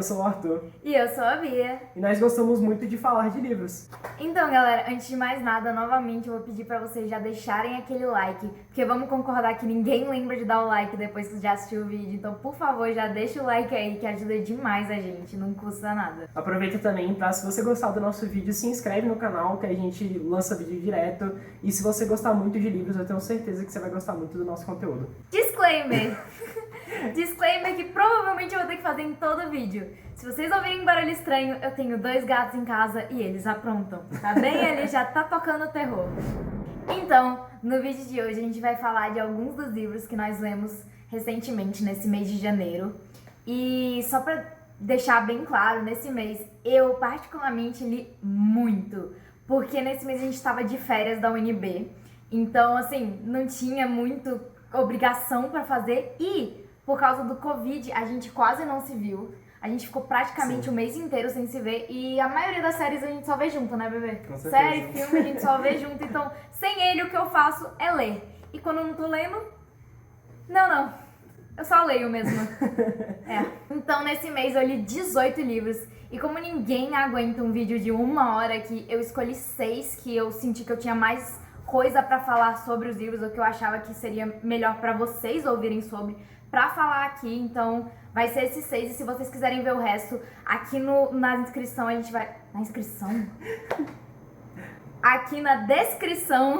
eu sou o Arthur. E eu sou a Bia. E nós gostamos muito de falar de livros. Então, galera, antes de mais nada, novamente eu vou pedir pra vocês já deixarem aquele like, porque vamos concordar que ninguém lembra de dar o like depois que já assistiu o vídeo. Então, por favor, já deixa o like aí, que ajuda demais a gente, não custa nada. Aproveita também pra, se você gostar do nosso vídeo, se inscreve no canal, que a gente lança vídeo direto. E se você gostar muito de livros, eu tenho certeza que você vai gostar muito do nosso conteúdo. Disclaimer! Disclaimer que provavelmente eu vou ter que fazer em todo vídeo. Se vocês ouvirem barulho estranho, eu tenho 2 gatos em casa e eles aprontam. Tá bem? Ele já tá tocando o terror. Então, no vídeo de hoje a gente vai falar de alguns dos livros que nós lemos recentemente, nesse mês de janeiro. E só pra deixar bem claro, nesse mês eu particularmente li muito. Porque nesse mês a gente tava de férias da UNB. Então, assim, não tinha muito obrigação pra fazer e por causa do Covid a gente quase não se viu. A gente ficou praticamente o mês inteiro sem se ver e a maioria das séries a gente só vê junto, né, bebê? Com certeza. Série, filme, a gente só vê junto. Então, sem ele o que eu faço é ler. E quando eu não tô lendo, não. Eu só leio mesmo. Então, nesse mês eu li 18 livros. E como ninguém aguenta um vídeo de 1 hora aqui, eu escolhi 6 que eu senti que eu tinha mais coisa pra falar sobre os livros, ou que eu achava que seria melhor pra vocês ouvirem sobre, pra falar aqui. Então, vai ser esses 6. E se vocês quiserem ver o resto, aqui na inscrição a gente vai... Na inscrição? Aqui na descrição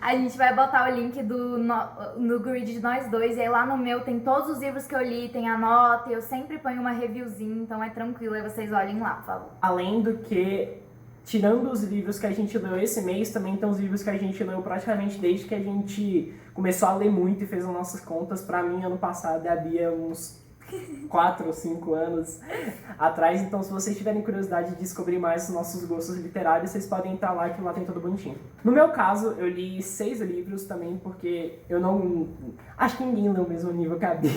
a gente vai botar o link no grid de nós dois. E aí lá no meu tem todos os livros que eu li, tem a nota, eu sempre ponho uma reviewzinha, então é tranquilo, aí vocês olhem lá, por favor. Além do que, tirando os livros que a gente leu esse mês, também tem os livros que a gente leu praticamente desde que a gente começou a ler muito e fez as nossas contas. Pra mim, ano passado, e a Bia, uns 4 ou 5 anos atrás. Então, se vocês tiverem curiosidade de descobrir mais os nossos gostos literários, vocês podem entrar lá, que lá tem tudo bonitinho. No meu caso, eu li 6 livros também, porque eu não... Acho que ninguém leu o mesmo nível que a Bia.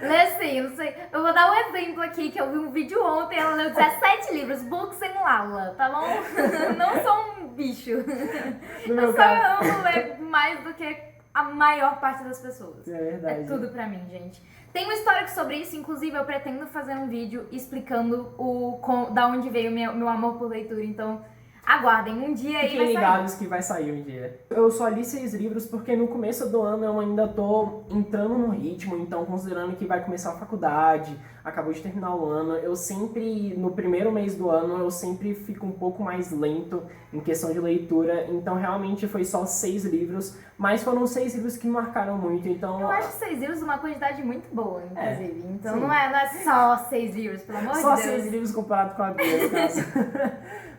Lê sim, não sei. Eu vou dar um exemplo aqui, que eu vi um vídeo ontem, ela leu 17 livros, Books and Lala, tá bom? Não sou um bicho. No meu Eu só caso... amo ler mais do que a maior parte das pessoas. É verdade. É tudo pra mim, gente. Tem um histórico sobre isso, inclusive eu pretendo fazer um vídeo explicando da onde veio meu amor por leitura, então aguardem, um dia aí vai sair. Fiquem ligados que vai sair um dia. Eu só li 6 livros porque no começo do ano eu ainda tô entrando no ritmo, então considerando que vai começar a faculdade, acabou de terminar o ano, eu sempre, no primeiro mês do ano, eu sempre fico um pouco mais lento em questão de leitura, então realmente foi só 6 livros, mas foram 6 livros que me marcaram muito, então... Eu acho 6 livros uma quantidade muito boa, inclusive, então sim. não é só 6 livros, pelo amor de Deus. Só 6 livros comparado com a Bia, no caso.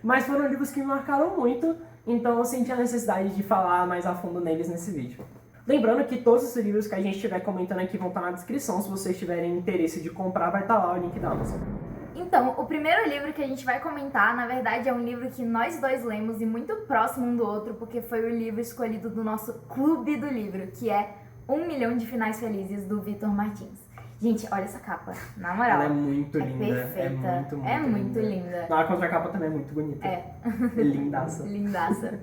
Mas foram livros que me marcaram muito, então eu senti a necessidade de falar mais a fundo neles nesse vídeo. Lembrando que todos os livros que a gente estiver comentando aqui vão estar na descrição, se vocês tiverem interesse de comprar, vai estar lá o link da Amazon. Então, o primeiro livro que a gente vai comentar, na verdade, é um livro que nós dois lemos e muito próximo um do outro, porque foi o livro escolhido do nosso Clube do Livro, que é 1 Milhão de Finais Felizes, do Vitor Martins. Gente, olha essa capa, na moral. Ela é muito linda. Perfeita. É muito linda. Não, a contracapa também é muito bonita. É. Lindaça. Lindaça.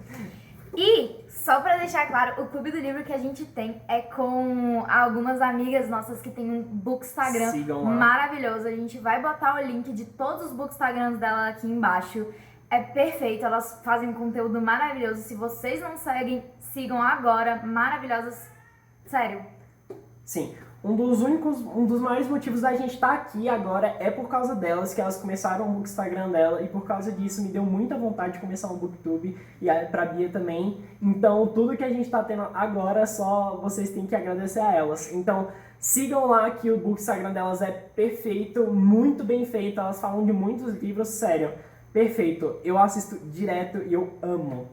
E, só pra deixar claro, o Clube do Livro que a gente tem é com algumas amigas nossas que tem um Bookstagram maravilhoso. A gente vai botar o link de todos os Bookstagrams dela aqui embaixo. É perfeito, elas fazem um conteúdo maravilhoso. Se vocês não seguem, sigam agora. Maravilhosas. Sério. Sim. Um dos maiores motivos da gente estar aqui agora é por causa delas, que elas começaram o Bookstagram dela, e por causa disso me deu muita vontade de começar um Booktube, e pra Bia também. Então tudo que a gente tá tendo agora, só vocês têm que agradecer a elas. Então sigam lá, que o Bookstagram delas é perfeito, muito bem feito, elas falam de muitos livros, sério, perfeito. Eu assisto direto e eu amo.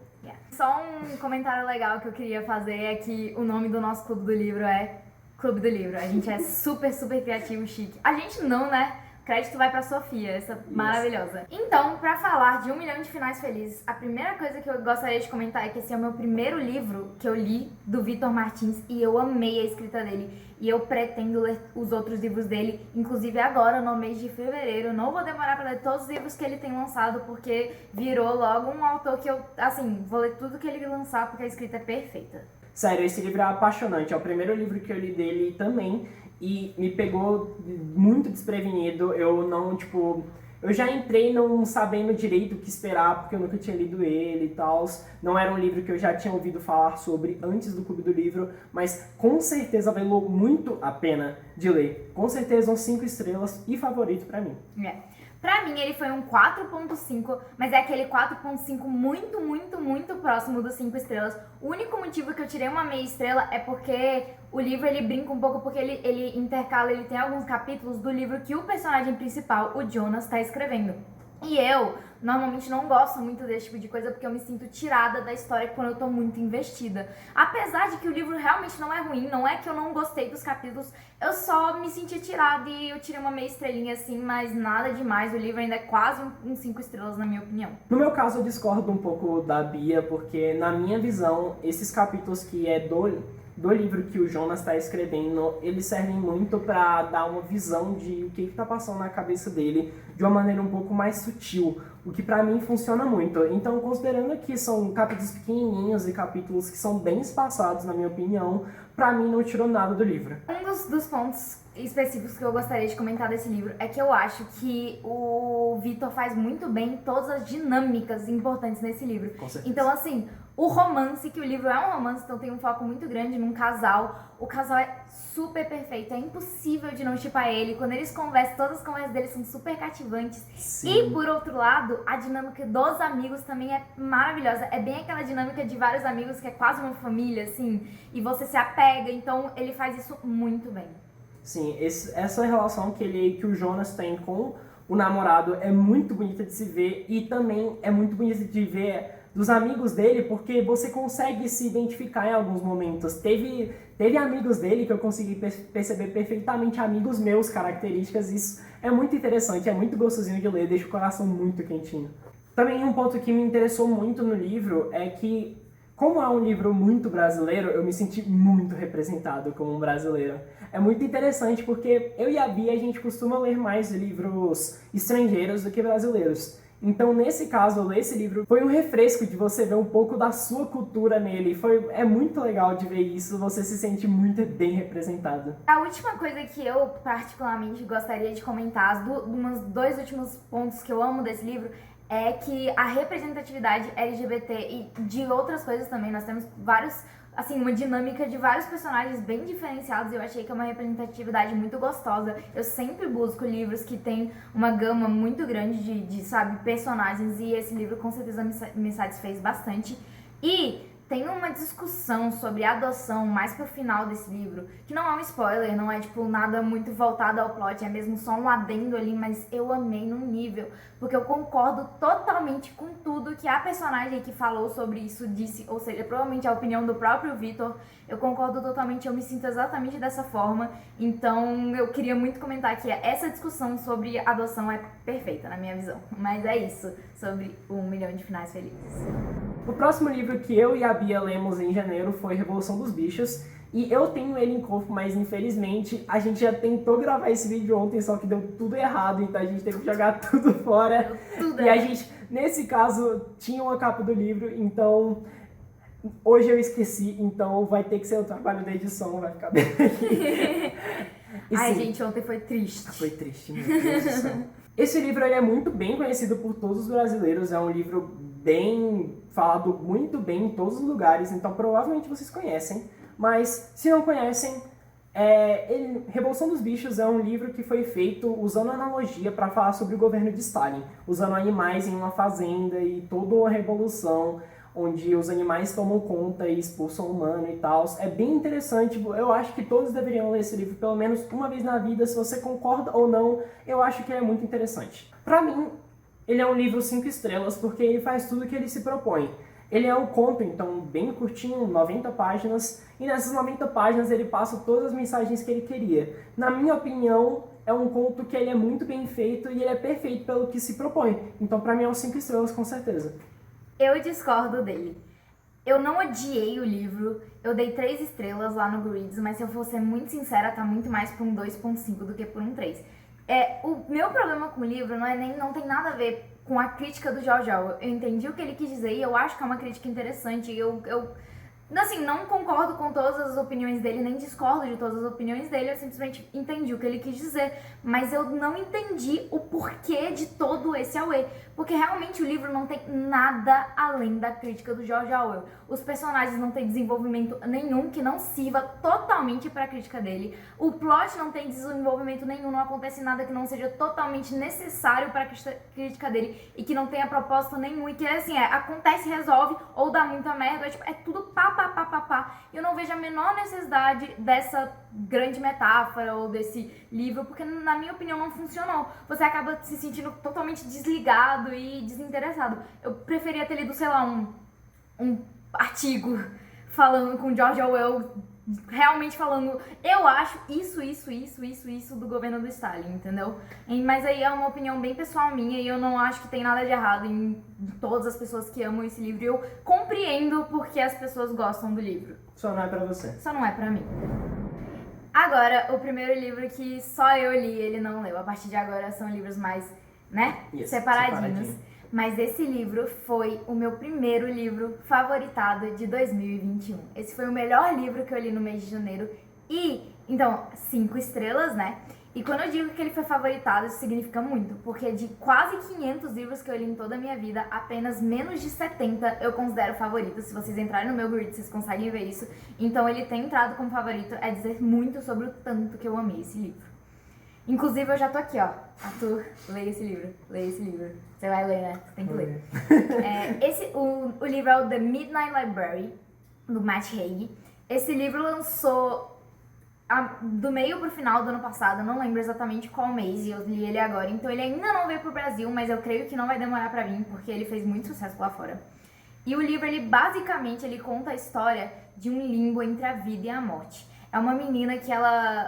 Só um comentário legal que eu queria fazer é que o nome do nosso Clube do Livro é Clube do Livro. A gente é super, super criativo, chique. A gente não, né? Crédito vai pra Sofia, essa maravilhosa. Então, pra falar de 1 milhão de finais felizes, a primeira coisa que eu gostaria de comentar é que esse é o meu primeiro livro que eu li do Vitor Martins e eu amei a escrita dele. E eu pretendo ler os outros livros dele, inclusive agora, no mês de fevereiro. Não vou demorar pra ler todos os livros que ele tem lançado, porque virou logo um autor que eu, assim, vou ler tudo que ele lançar, porque a escrita é perfeita. Sério, esse livro é apaixonante. É o primeiro livro que eu li dele também e me pegou muito desprevenido. Eu não, tipo... Eu já entrei não sabendo direito o que esperar, porque eu nunca tinha lido ele e tal. Não era um livro que eu já tinha ouvido falar sobre antes do Clube do Livro, mas com certeza valeu muito a pena de ler. Com certeza, 5 estrelas e favorito pra mim. Pra mim, ele foi um 4.5, mas é aquele 4.5 muito, muito, muito próximo dos 5 estrelas. O único motivo que eu tirei uma meia estrela é porque o livro, ele brinca um pouco, porque ele intercala, ele tem alguns capítulos do livro que o personagem principal, o Jonas, tá escrevendo. E eu, normalmente, não gosto muito desse tipo de coisa, porque eu me sinto tirada da história quando eu tô muito investida. Apesar de que o livro realmente não é ruim, não é que eu não gostei dos capítulos, eu só me senti tirada e eu tirei uma meia estrelinha assim, mas nada demais. O livro ainda é quase um 5 estrelas, na minha opinião. No meu caso, eu discordo um pouco da Bia, porque, na minha visão, esses capítulos que é do livro que o Jonas está escrevendo, eles servem muito para dar uma visão de o que está passando na cabeça dele de uma maneira um pouco mais sutil, o que para mim funciona muito. Então, considerando que são capítulos pequenininhos e capítulos que são bem espaçados, na minha opinião, para mim não tirou nada do livro. Um dos pontos específicos que eu gostaria de comentar desse livro é que eu acho que o Vitor faz muito bem todas as dinâmicas importantes nesse livro. Com certeza. Então, assim, o romance, que o livro é um romance, então tem um foco muito grande num casal. O casal é super perfeito, é impossível de não shippar ele. Quando eles conversam, todas as conversas deles são super cativantes. Sim. E, por outro lado, a dinâmica dos amigos também é maravilhosa. É bem aquela dinâmica de vários amigos que é quase uma família, assim, e você se apega. Então, ele faz isso muito bem. Sim, essa relação que o Jonas tem com o namorado é muito bonita de se ver e também é muito bonita de ver dos amigos dele, porque você consegue se identificar em alguns momentos. Teve amigos dele que eu consegui perceber perfeitamente amigos meus, características. Isso é muito interessante, é muito gostosinho de ler, deixa o coração muito quentinho. Também um ponto que me interessou muito no livro é que, como é um livro muito brasileiro, eu me senti muito representado como um brasileiro. É muito interessante porque eu e a Bia, a gente costuma ler mais livros estrangeiros do que brasileiros. Então, nesse caso, ler esse livro foi um refresco de você ver um pouco da sua cultura nele. É muito legal de ver isso, você se sente muito bem representado. A última coisa que eu particularmente gostaria de comentar, uns 2 últimos pontos que eu amo desse livro, é que a representatividade LGBT e de outras coisas também, nós temos uma dinâmica de vários personagens bem diferenciados e eu achei que é uma representatividade muito gostosa. Eu sempre busco livros que têm uma gama muito grande de personagens e esse livro com certeza me satisfez bastante. E tem uma discussão sobre adoção mais pro final desse livro, que não é um spoiler, não é nada muito voltado ao plot, é mesmo só um adendo ali, mas eu amei num nível, porque eu concordo totalmente com tudo que a personagem que falou sobre isso disse, ou seja, provavelmente a opinião do próprio Vitor, eu concordo totalmente, eu me sinto exatamente dessa forma, então eu queria muito comentar que essa discussão sobre adoção é perfeita na minha visão, mas é isso, sobre 1 Milhão de Finais Felizes. O próximo livro que eu e a Bia lemos em janeiro foi Revolução dos Bichos. E eu tenho ele em corpo, mas infelizmente a gente já tentou gravar esse vídeo ontem, só que deu tudo errado, então a gente teve que jogar tudo fora. E a gente, nesse caso, tinha uma capa do livro, então hoje eu esqueci, então vai ter que ser o trabalho da edição, vai ficar bem aqui. Ai, gente, ontem foi triste. Foi triste, meu Deus do céu. Esse livro ele é muito bem conhecido por todos os brasileiros, é um livro falado muito bem em todos os lugares, então provavelmente vocês conhecem, mas se não conhecem, Revolução dos Bichos é um livro que foi feito usando analogia para falar sobre o governo de Stalin, usando animais em uma fazenda e toda uma revolução onde os animais tomam conta e expulsam o humano e tal. É bem interessante, eu acho que todos deveriam ler esse livro pelo menos uma vez na vida, se você concorda ou não, eu acho que ele é muito interessante. Para mim, ele é um livro 5 estrelas porque ele faz tudo o que ele se propõe. Ele é um conto, então, bem curtinho, 90 páginas, e nessas 90 páginas ele passa todas as mensagens que ele queria. Na minha opinião, é um conto que ele é muito bem feito e ele é perfeito pelo que se propõe. Então, pra mim, é um 5 estrelas, com certeza. Eu discordo dele. Eu não odiei o livro, eu dei 3 estrelas lá no Goodreads, mas se eu for ser muito sincera, tá muito mais pra um 2.5 do que por um 3. O meu problema com o livro não tem nada a ver com a crítica do Jojo. Eu entendi o que ele quis dizer e eu acho que é uma crítica interessante. Assim, não concordo com todas as opiniões dele, nem discordo de todas as opiniões dele, eu simplesmente entendi o que ele quis dizer, mas eu não entendi o porquê de todo esse auê, porque realmente o livro não tem nada além da crítica do George Orwell. Os personagens não têm desenvolvimento nenhum que não sirva totalmente para a crítica dele, o plot não tem desenvolvimento nenhum, não acontece nada que não seja totalmente necessário para a crítica dele e que não tenha propósito nenhum e que assim, acontece, resolve ou dá muita merda, é tudo pá. Eu não vejo a menor necessidade dessa grande metáfora ou desse livro, porque na minha opinião não funcionou. Você acaba se sentindo totalmente desligado e desinteressado. Eu preferia ter lido, sei lá, um artigo falando com George Orwell, realmente falando, eu acho isso do governo do Stalin, entendeu? Mas aí é uma opinião bem pessoal minha e eu não acho que tem nada de errado em todas as pessoas que amam esse livro. Eu compreendo porque as pessoas gostam do livro. Só não é pra você. Só não é pra mim. Agora, o primeiro livro que só eu li, ele não leu. A partir de agora são livros mais, separadinhos. Mas esse livro foi o meu primeiro livro favoritado de 2021. Esse foi o melhor livro que eu li no mês de janeiro. E, então, 5 estrelas, né? E quando eu digo que ele foi favoritado, isso significa muito. Porque de quase 500 livros que eu li em toda a minha vida, apenas menos de 70 eu considero favorito. Se vocês entrarem no meu Goodreads, vocês conseguem ver isso. Então, ele tem entrado como favorito. É dizer muito sobre o tanto que eu amei esse livro. Inclusive, eu já tô aqui, ó. Arthur, leia esse livro. Você vai ler, né? Você tem que ler. O livro é o The Midnight Library, do Matt Haig. Esse livro lançou do meio pro final do ano passado, eu não lembro exatamente qual mês, e eu li ele agora. Então ele ainda não veio pro Brasil, mas eu creio que não vai demorar pra vir, porque ele fez muito sucesso lá fora. E o livro, ele basicamente, ele conta a história de um limbo entre a vida e a morte. É uma menina que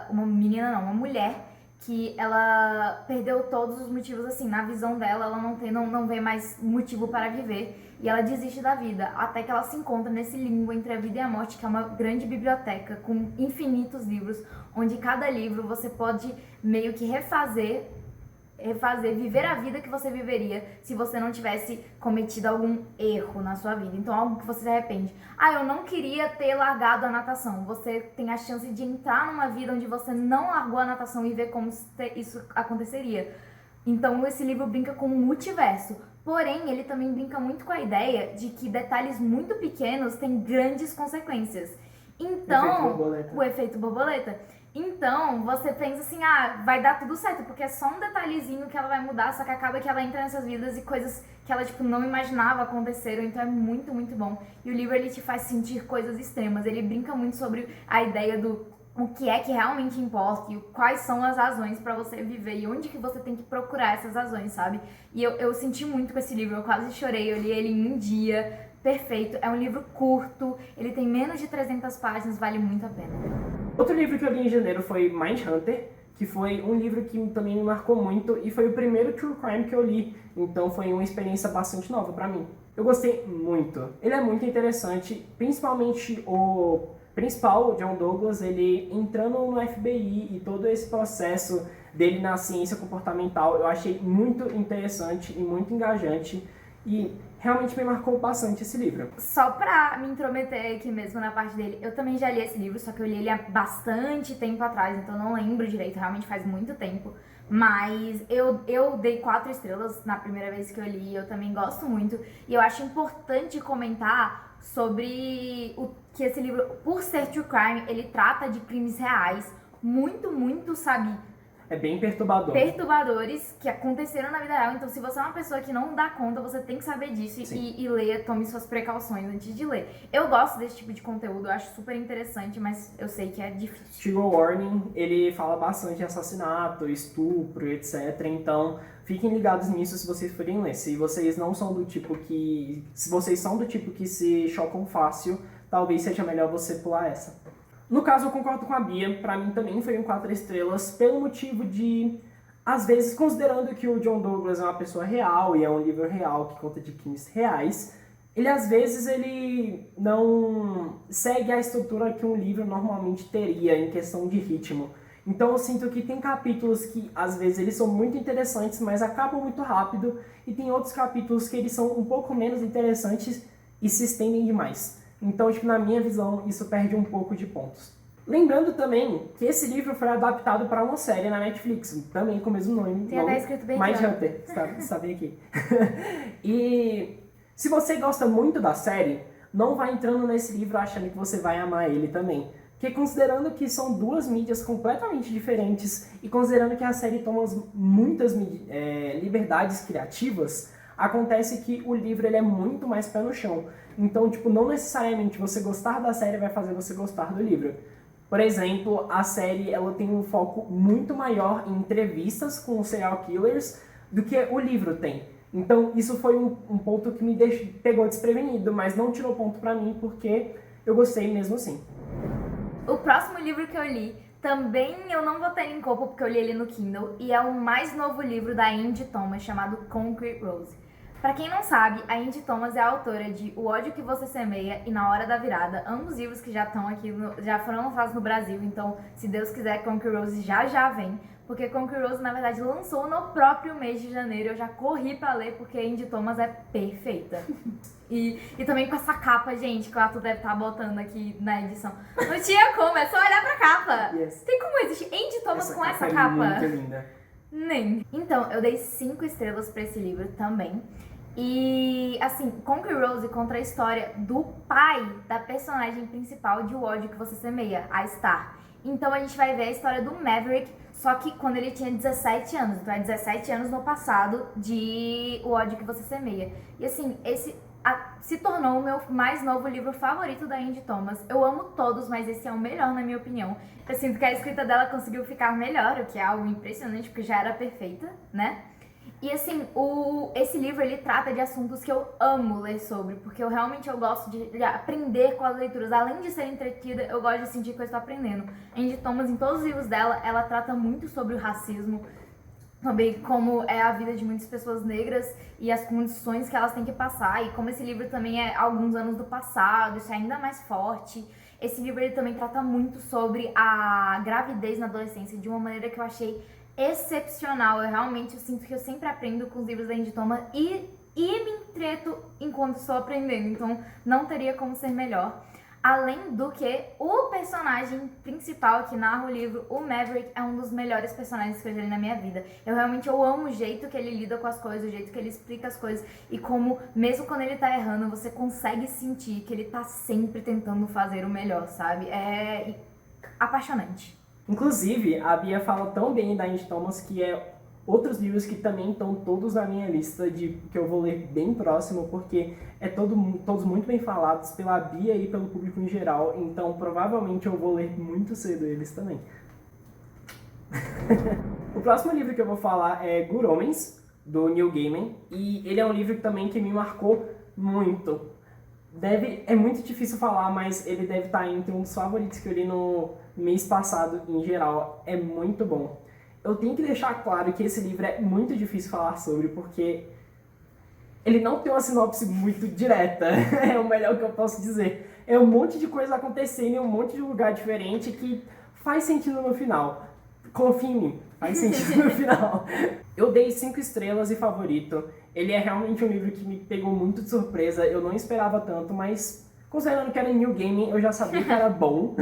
uma mulher que ela perdeu todos os motivos, assim, na visão dela, ela não vê mais motivo para viver e ela desiste da vida, até que ela se encontra nesse limbo entre a vida e a morte, que é uma grande biblioteca com infinitos livros, onde cada livro você pode meio que refazer, viver a vida que você viveria se você não tivesse cometido algum erro na sua vida. Então, algo que você se arrepende. Eu não queria ter largado a natação. Você tem a chance de entrar numa vida onde você não largou a natação e ver como isso aconteceria. Então, esse livro brinca com o multiverso. Porém, ele também brinca muito com a ideia de que detalhes muito pequenos têm grandes consequências. Então, o efeito borboleta. Então, você pensa assim, vai dar tudo certo, porque é só um detalhezinho que ela vai mudar, só que acaba que ela entra nessas vidas e coisas que ela, não imaginava aconteceram, então é muito, muito bom. E o livro, ele te faz sentir coisas extremas, ele brinca muito sobre a ideia do o que é que realmente importa e quais são as razões pra você viver e onde que você tem que procurar essas razões, sabe? E eu senti muito com esse livro, eu quase chorei, eu li ele em um dia, perfeito. É um livro curto, ele tem menos de 300 páginas, vale muito a pena. Outro livro que eu li em janeiro foi Mindhunter, que foi um livro que também me marcou muito e foi o primeiro true crime que eu li, então foi uma experiência bastante nova pra mim. Eu gostei muito. Ele é muito interessante, principalmente o principal, o John Douglas, ele entrando no FBI e todo esse processo dele na ciência comportamental, eu achei muito interessante e muito engajante e realmente me marcou bastante esse livro. Só pra me intrometer aqui mesmo na parte dele, eu também já li esse livro, só que eu li ele há bastante tempo atrás, então não lembro direito, realmente faz muito tempo. Mas eu dei 4 estrelas na primeira vez que eu li, eu também gosto muito. E eu acho importante comentar sobre que esse livro, por ser true crime, ele trata de crimes reais, muito, sabe? É bem perturbador. Perturbadores que aconteceram na vida real. Então, se você é uma pessoa que não dá conta, você tem que saber disso e ler, tome suas precauções antes de ler. Eu gosto desse tipo de conteúdo, eu acho super interessante, mas eu sei que é difícil. Trigger Warning, ele fala bastante de assassinato, estupro, etc. Então, fiquem ligados nisso se vocês forem ler. Se vocês não são do tipo que... Se vocês são do tipo que se chocam fácil, talvez seja melhor você pular essa. No caso, eu concordo com a Bia, pra mim também foi um 4 estrelas, pelo motivo de, às vezes, considerando que o John Douglas é uma pessoa real e é um livro real que conta de crimes reais, às vezes ele não segue a estrutura que um livro normalmente teria em questão de ritmo. Então eu sinto que tem capítulos que, às vezes, eles são muito interessantes, mas acabam muito rápido, e tem outros capítulos que eles são um pouco menos interessantes e se estendem demais. Então, tipo, na minha visão, isso perde um pouco de pontos. Lembrando também que esse livro foi adaptado para uma série na Netflix, também com o mesmo nome. Tem até escrito bem Mind aqui, ó. Hunter, está bem aqui. E se você gosta muito da série, não vai entrando nesse livro achando que você vai amar ele também. Porque considerando que são duas mídias completamente diferentes e considerando que a série toma muitas liberdades criativas, acontece que o livro ele é muito mais pé no chão. Então, tipo, não necessariamente você gostar da série vai fazer você gostar do livro. Por exemplo, a série ela tem um foco muito maior em entrevistas com os serial killers do que o livro tem. Então, isso foi um ponto que me pegou desprevenido, mas não tirou ponto pra mim porque eu gostei mesmo assim. O próximo livro que eu li, também eu não botei em copo porque eu li ele no Kindle, e é o mais novo livro da Angie Thomas, chamado Concrete Rose. Pra quem não sabe, a Angie Thomas é a autora de O Ódio que Você Semeia e Na Hora da Virada, ambos livros que já estão aqui, já foram lançados no Brasil, então se Deus quiser, Concrete Rose já vem, porque Concrete Rose na verdade lançou no próprio mês de janeiro, eu já corri pra ler porque a Angie Thomas é perfeita. E também com essa capa, gente, que o Arthur deve estar botando aqui na edição. Não tinha como, é só olhar pra capa. Yes. Tem como existir Angie Thomas com essa É capa? muito linda. Nem. Então, eu dei 5 estrelas pra esse livro também. E, assim, Concrete Rose conta a história do pai da personagem principal de O Ódio que Você Semeia, a Star. Então, a gente vai ver a história do Maverick, só que quando ele tinha 17 anos. Então, é 17 anos no passado de O Ódio que Você Semeia. E, assim, se tornou o meu mais novo livro favorito da Angie Thomas. Eu amo todos, mas esse é o melhor, na minha opinião. Eu sinto que a escrita dela conseguiu ficar melhor, o que é algo impressionante, porque já era perfeita, né? E assim, esse livro ele trata de assuntos que eu amo ler sobre, porque eu realmente gosto de aprender com as leituras. Além de ser entretida, eu gosto de sentir que eu estou aprendendo. A Angie Thomas, em todos os livros dela, ela trata muito sobre o racismo, também como é a vida de muitas pessoas negras e as condições que elas têm que passar. E como esse livro também é alguns anos do passado, isso é ainda mais forte. Esse livro ele também trata muito sobre a gravidez na adolescência de uma maneira que eu achei excepcional. Eu realmente sinto que eu sempre aprendo com os livros da Angie Thomas e me entreto enquanto estou aprendendo, então não teria como ser melhor. Além do que, o personagem principal que narra o livro, o Maverick, é um dos melhores personagens que eu já li na minha vida. Eu amo o jeito que ele lida com as coisas, o jeito que ele explica as coisas e como, mesmo quando ele tá errando, você consegue sentir que ele tá sempre tentando fazer o melhor, sabe? É apaixonante. Inclusive, a Bia fala tão bem da Angie Thomas que é outros livros que também estão todos na minha lista que eu vou ler bem próximo, porque todos muito bem falados pela Bia e pelo público em geral, então provavelmente eu vou ler muito cedo eles também. O próximo livro que eu vou falar é Good Omens, do Neil Gaiman, e ele é um livro também que me marcou muito. É muito difícil falar, mas ele deve estar entre um dos favoritos que eu li no mês passado em geral. É muito bom. Eu tenho que deixar claro que esse livro é muito difícil falar sobre, porque ele não tem uma sinopse muito direta, é o melhor que eu posso dizer. É um monte de coisa acontecendo em um monte de lugar diferente que faz sentido no final. Confia em mim, faz sentido no final. Eu dei 5 estrelas e favorito. Ele é realmente um livro que me pegou muito de surpresa, eu não esperava tanto, mas considerando que era Neil Gaiman, eu já sabia que era bom,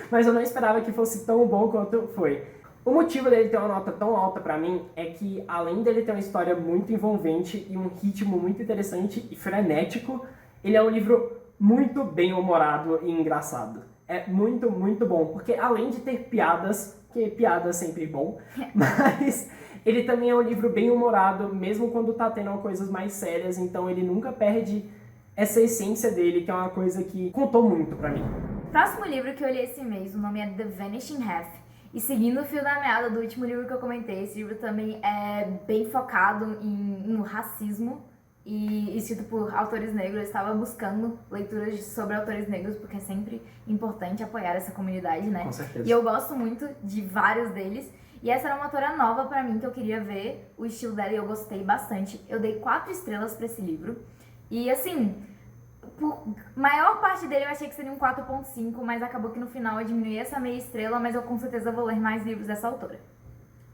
mas eu não esperava que fosse tão bom quanto foi. O motivo dele ter uma nota tão alta pra mim é que, além dele ter uma história muito envolvente e um ritmo muito interessante e frenético, ele é um livro muito bem humorado e engraçado. É muito, muito bom, porque além de ter piadas, que piada é sempre bom, mas ele também é um livro bem humorado, mesmo quando tá tendo coisas mais sérias, então ele nunca perde essa essência dele, que é uma coisa que contou muito pra mim. Próximo livro que eu li esse mês, o nome é The Vanishing Half. E seguindo o fio da meada do último livro que eu comentei, esse livro também é bem focado no racismo e escrito por autores negros. Eu estava buscando leituras sobre autores negros, porque é sempre importante apoiar essa comunidade, né? Com certeza. E eu gosto muito de vários deles. E essa era uma autora nova pra mim, que eu queria ver o estilo dela e eu gostei bastante. Eu dei 4 estrelas pra esse livro. E assim, por maior parte dele eu achei que seria um 4.5, mas acabou que no final eu diminuí essa meia estrela, mas eu com certeza vou ler mais livros dessa autora.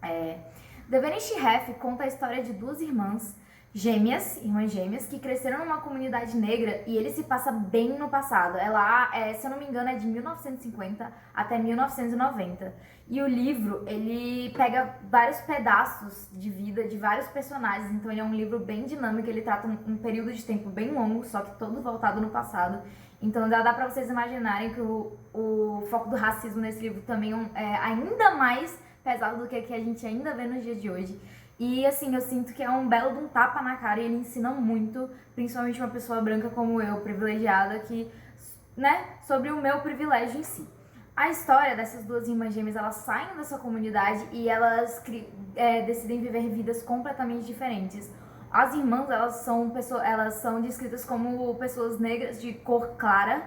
The Vanishing Half conta a história de 2 irmãs irmãs gêmeas, que cresceram numa comunidade negra e ele se passa bem no passado. Ela, se eu não me engano, é de 1950 até 1990. E o livro, ele pega vários pedaços de vida de vários personagens, então ele é um livro bem dinâmico, ele trata um período de tempo bem longo, só que todo voltado no passado. Então dá pra vocês imaginarem que o foco do racismo nesse livro também é ainda mais pesado do que a gente ainda vê nos dias de hoje. E assim, eu sinto que é um belo de um tapa na cara e ele ensina muito, principalmente uma pessoa branca como eu, privilegiada, sobre o meu privilégio em si. A história dessas duas irmãs gêmeas, elas saem dessa comunidade e elas decidem viver vidas completamente diferentes. As irmãs, elas são descritas como pessoas negras de cor clara.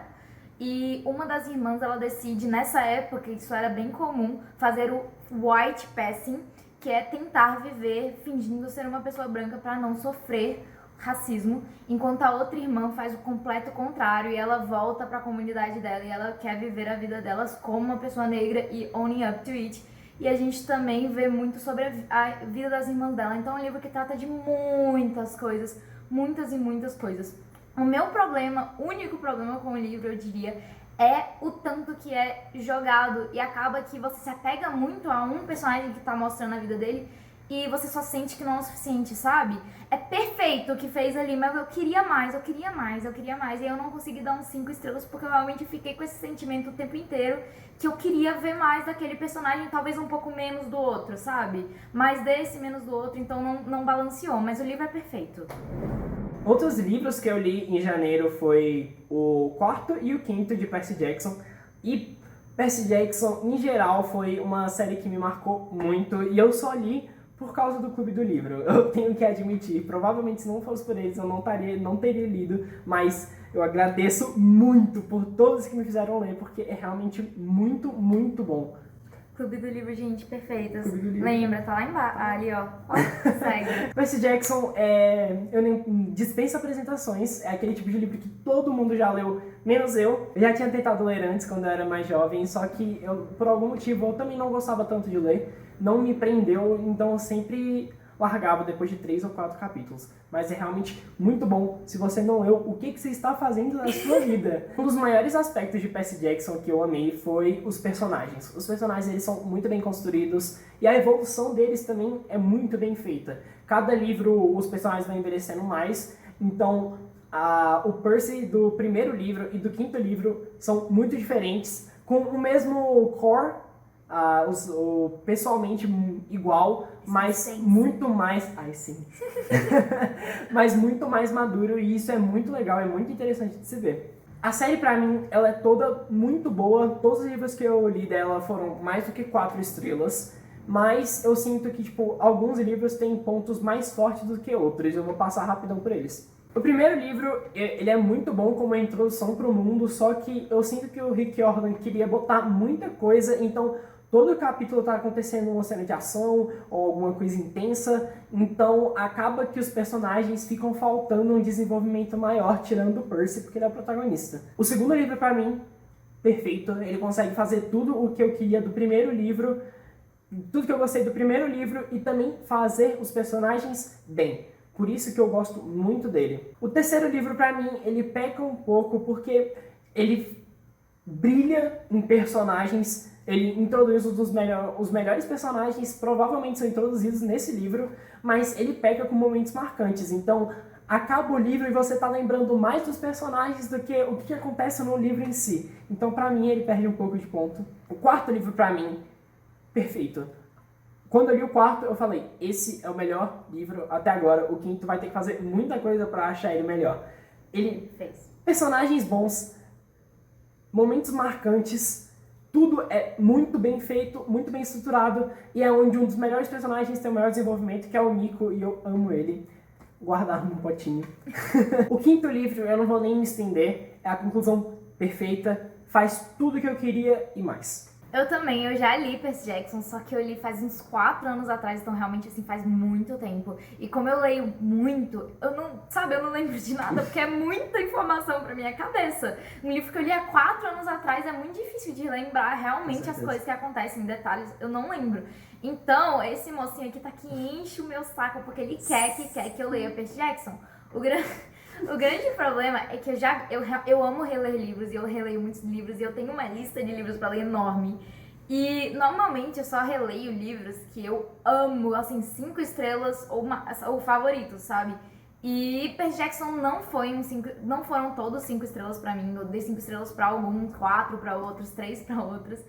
E uma das irmãs, ela decide, nessa época, isso era bem comum, fazer o white passing, que é tentar viver fingindo ser uma pessoa branca para não sofrer racismo, enquanto a outra irmã faz o completo contrário e ela volta para a comunidade dela e ela quer viver a vida delas como uma pessoa negra e owning up to it. E a gente também vê muito sobre a vida das irmãs dela. Então é um livro que trata de muitas coisas, muitas e muitas coisas. O meu único problema com o livro, eu diria, é o tanto que é jogado e acaba que você se apega muito a um personagem que tá mostrando a vida dele e você só sente que não é o suficiente, sabe? É perfeito o que fez ali, mas eu queria mais. E eu não consegui dar uns 5 estrelas porque eu realmente fiquei com esse sentimento o tempo inteiro que eu queria ver mais daquele personagem, talvez um pouco menos do outro, sabe? Mais desse, menos do outro, então não balanceou, mas o livro é perfeito. Outros livros que eu li em janeiro foi o 4º e o 5º de Percy Jackson. E Percy Jackson, em geral, foi uma série que me marcou muito. E eu só li por causa do Clube do Livro. Eu tenho que admitir. Provavelmente, se não fosse por eles, eu não teria lido. Mas eu agradeço muito por todos que me fizeram ler, porque é realmente muito, muito bom. Clube do Livro, gente, perfeitas. Livro. Lembra, tá lá embaixo. Ali, ó. Segue. Percy Jackson, eu nem dispenso apresentações. É aquele tipo de livro que todo mundo já leu, menos eu. Eu já tinha tentado ler antes, quando eu era mais jovem, só que por algum motivo eu também não gostava tanto de ler. Não me prendeu, então eu sempre largava depois de 3 ou 4 capítulos. Mas é realmente muito bom. Se você não leu, o que você está fazendo na sua vida? Um dos maiores aspectos de Percy Jackson que eu amei foi os personagens. Os personagens, eles são muito bem construídos e a evolução deles também é muito bem feita. Cada livro, os personagens vão envelhecendo mais. Então, o Percy do primeiro livro e do 5º livro são muito diferentes, com o mesmo core, pessoalmente igual, mas muito mais... Ai, sim. Mas muito mais maduro, e isso é muito legal, é muito interessante de se ver. A série, pra mim, ela é toda muito boa. Todos os livros que eu li dela foram mais do que 4 estrelas, mas eu sinto que, alguns livros têm pontos mais fortes do que outros. Eu vou passar rapidão por eles. O primeiro livro, ele é muito bom como uma introdução para o mundo, só que eu sinto que o Rick Riordan queria botar muita coisa, então todo capítulo está acontecendo uma cena de ação ou alguma coisa intensa, então acaba que os personagens ficam faltando um desenvolvimento maior, tirando o Percy, porque ele é o protagonista. O segundo livro, para mim, perfeito. Ele consegue fazer tudo o que eu queria do primeiro livro, tudo que eu gostei do primeiro livro, e também fazer os personagens bem. Por isso que eu gosto muito dele. O terceiro livro, para mim, ele peca um pouco porque ele brilha em personagens. Ele introduz os melhores personagens, provavelmente são introduzidos nesse livro, mas ele peca com momentos marcantes. Então, acaba o livro e você tá lembrando mais dos personagens do que o que acontece no livro em si. Então, pra mim, ele perde um pouco de ponto. O quarto livro, pra mim, perfeito. Quando eu li o quarto, eu falei, esse é o melhor livro até agora. O 5º vai ter que fazer muita coisa pra achar ele melhor. Ele fez personagens bons, momentos marcantes, tudo é muito bem feito, muito bem estruturado, e é onde um dos melhores personagens tem o maior desenvolvimento, que é o Nico, e eu amo ele. Guardar num potinho. O 5º livro, eu não vou nem me estender, é a conclusão perfeita, faz tudo o que eu queria e mais. Eu também, eu já li Percy Jackson, só que eu li faz uns 4 anos atrás, então realmente assim faz muito tempo. E como eu leio muito, eu não lembro de nada, porque é muita informação pra minha cabeça. Um livro que eu li há 4 anos atrás é muito difícil de lembrar realmente as coisas que acontecem em detalhes, eu não lembro. Então, esse mocinho aqui tá que enche o meu saco, porque ele quer que eu leia Percy Jackson. O grande problema é que eu amo reler livros, e eu releio muitos livros, e eu tenho uma lista de livros pra ler enorme. E normalmente eu só releio livros que eu amo, assim, 5 estrelas ou favoritos, sabe? E Percy Jackson não foram todos 5 estrelas pra mim. Eu dei 5 estrelas pra alguns, 4 pra outros, 3 pra outros.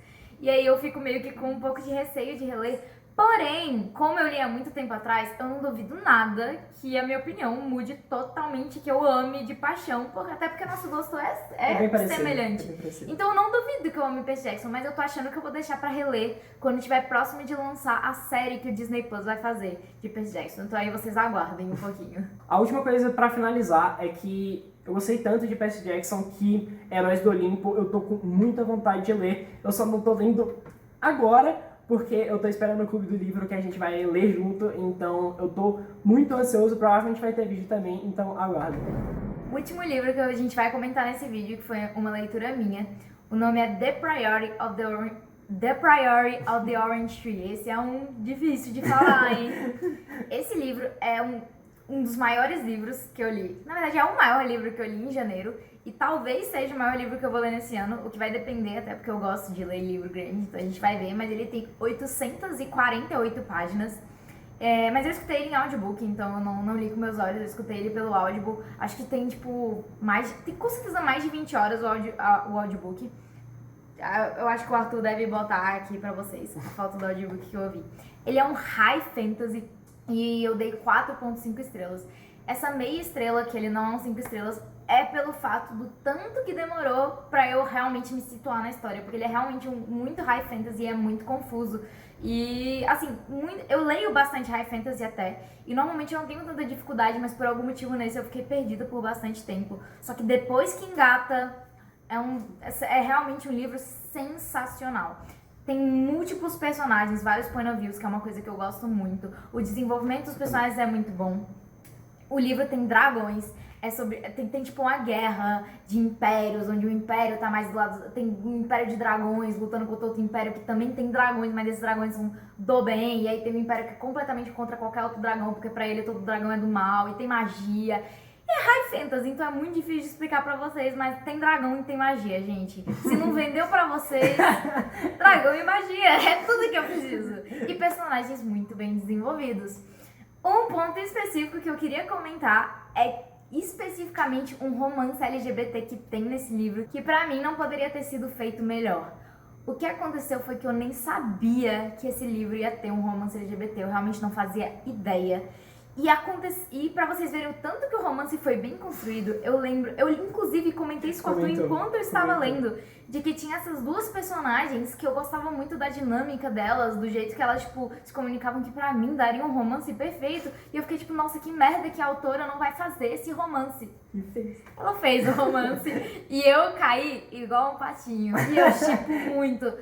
E aí eu fico meio que com um pouco de receio de reler. Porém, como eu li há muito tempo atrás, eu não duvido nada que a minha opinião mude totalmente, que eu ame de paixão, até porque nosso gosto é bem semelhante. parecido. Então eu não duvido que eu ame Percy Jackson, mas eu tô achando que eu vou deixar pra reler quando estiver próximo de lançar a série que o Disney Plus vai fazer de Percy Jackson. Então aí vocês aguardem um pouquinho. A última coisa pra finalizar é que eu gostei tanto de Percy Jackson que Heróis do Olimpo eu tô com muita vontade de ler. Eu só não tô lendo agora, porque eu tô esperando o Clube do Livro que a gente vai ler junto, então eu tô muito ansioso, provavelmente vai ter vídeo também, então aguardo. O último livro que a gente vai comentar nesse vídeo, que foi uma leitura minha, o nome é The Priority of the Orange Tree. Esse é um difícil de falar, hein? Esse livro é um dos maiores livros que eu li. Na verdade, é o maior livro que eu li em janeiro. E talvez seja o maior livro que eu vou ler nesse ano, o que vai depender, até porque eu gosto de ler livro grande, então a gente vai ver. Mas ele tem 848 páginas. Mas eu escutei ele em audiobook, então eu não li com meus olhos, eu escutei ele pelo Audible. Acho que tem, tipo, tem com certeza mais de 20 horas o audiobook. Eu acho que o Arthur deve botar aqui pra vocês a foto do audiobook que eu ouvi. Ele é um high fantasy e eu dei 4.5 estrelas. Essa meia estrela, que ele não é um 5 estrelas, é pelo fato do tanto que demorou pra eu realmente me situar na história, porque ele é realmente muito high fantasy e é muito confuso. E, assim, eu leio bastante high fantasy até, e normalmente eu não tenho tanta dificuldade, mas por algum motivo nesse eu fiquei perdida por bastante tempo. Só que depois que engata, é realmente um livro sensacional. Tem múltiplos personagens, vários point of views, que é uma coisa que eu gosto muito. O desenvolvimento dos personagens é muito bom. O livro tem dragões, tem tipo uma guerra de impérios, onde o império tá mais do lado, tem um império de dragões lutando contra outro império que também tem dragões, mas esses dragões são do bem, e aí tem um império que é completamente contra qualquer outro dragão, porque pra ele todo dragão é do mal, e tem magia. E é high fantasy, então é muito difícil de explicar pra vocês, mas tem dragão e tem magia, gente. Se não vendeu pra vocês, dragão e magia, é tudo que eu preciso. E personagens muito bem desenvolvidos. Um ponto específico que eu queria comentar é especificamente um romance LGBT que tem nesse livro, que pra mim não poderia ter sido feito melhor. O que aconteceu foi que eu nem sabia que esse livro ia ter um romance LGBT, eu realmente não fazia ideia. E pra vocês verem o tanto que o romance foi bem construído, eu inclusive comentei isso com o Arthur enquanto eu estava lendo, de que tinha essas duas personagens que eu gostava muito da dinâmica delas, do jeito que elas, tipo, se comunicavam, que pra mim daria um romance perfeito. E eu fiquei tipo, nossa, que merda que a autora não vai fazer esse romance. E fez. Ela fez o romance e eu caí igual um patinho. E eu chipo muito.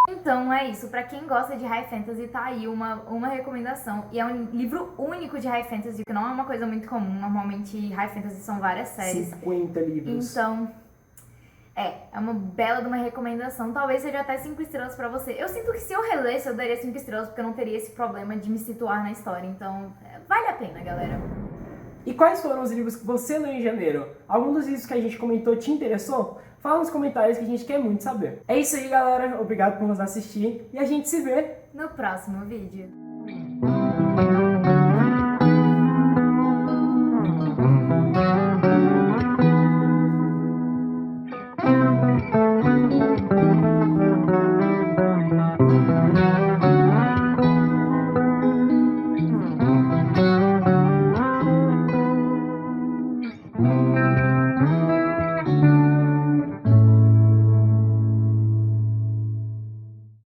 Então é isso, pra quem gosta de High Fantasy, tá aí uma recomendação. E é um livro único de High Fantasy, que não é uma coisa muito comum. Normalmente High Fantasy são várias séries. 50 livros. Então, é uma bela de uma recomendação. Talvez seja até 5 estrelas pra você. Eu sinto que se eu relesse, eu daria 5 estrelas, porque eu não teria esse problema de me situar na história. Então, vale a pena, galera. E quais foram os livros que você leu em janeiro? Algum dos livros que a gente comentou te interessou? Fala nos comentários que a gente quer muito saber. É isso aí, galera. Obrigado por nos assistir e a gente se vê no próximo vídeo.